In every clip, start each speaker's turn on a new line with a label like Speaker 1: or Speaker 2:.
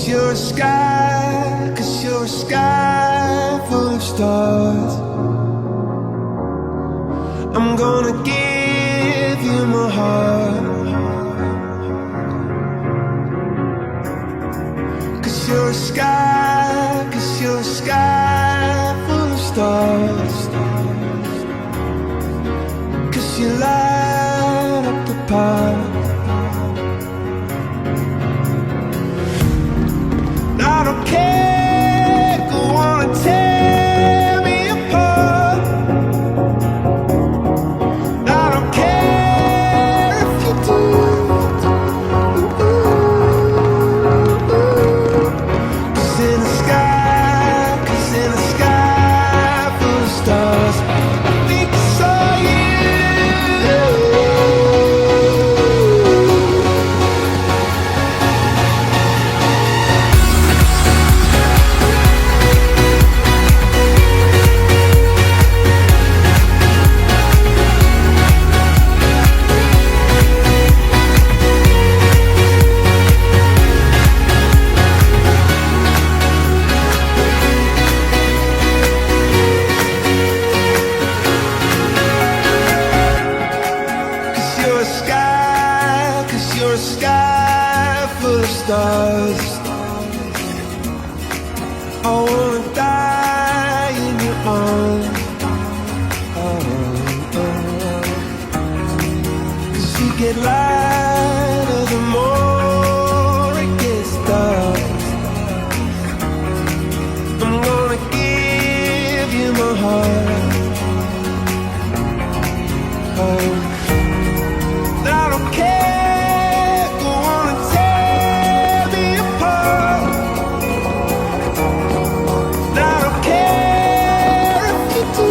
Speaker 1: you're a sky, 'cause you're a sky full of stars. I'm gonna give you my heart, 'cause you're a sky, 'cause you're a sky full of stars. 'Cause you light up the path. I don't care, go on and tear me apart. I don't care if you do. 'Cause in the sky, 'cause in the sky full of stars, I think I saw you. You're a sky full of stars. I wanna die in your arms. Oh, oh. 'Cause you get lighter the more it gets dark. I'm gonna give you my heart. Oh. I don't care, go on and tear me apart. I don't care if you do.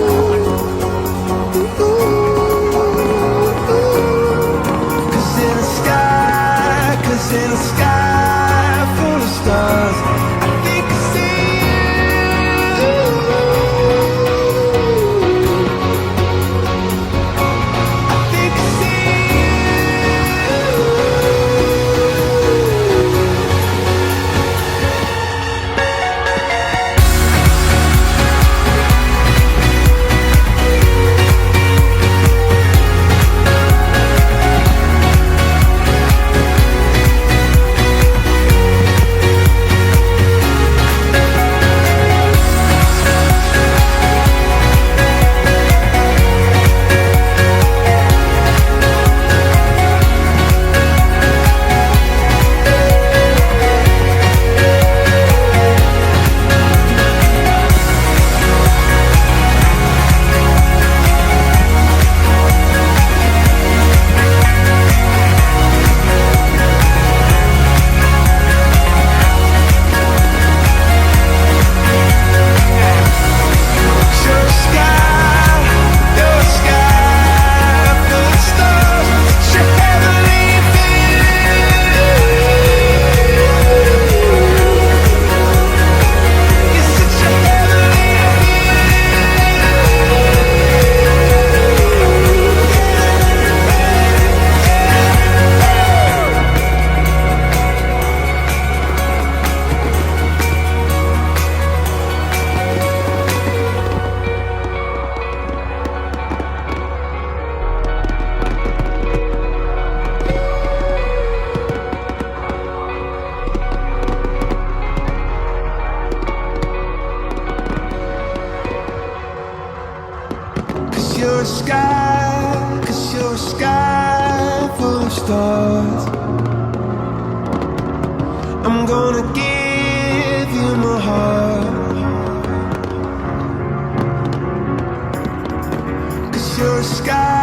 Speaker 1: 'Cause in the sky, 'cause in the sky full of stars, I think I see you. I think I see you. You're a sky, 'cause you're a sky full of stars. I'm gonna give you my heart, 'cause you're a sky.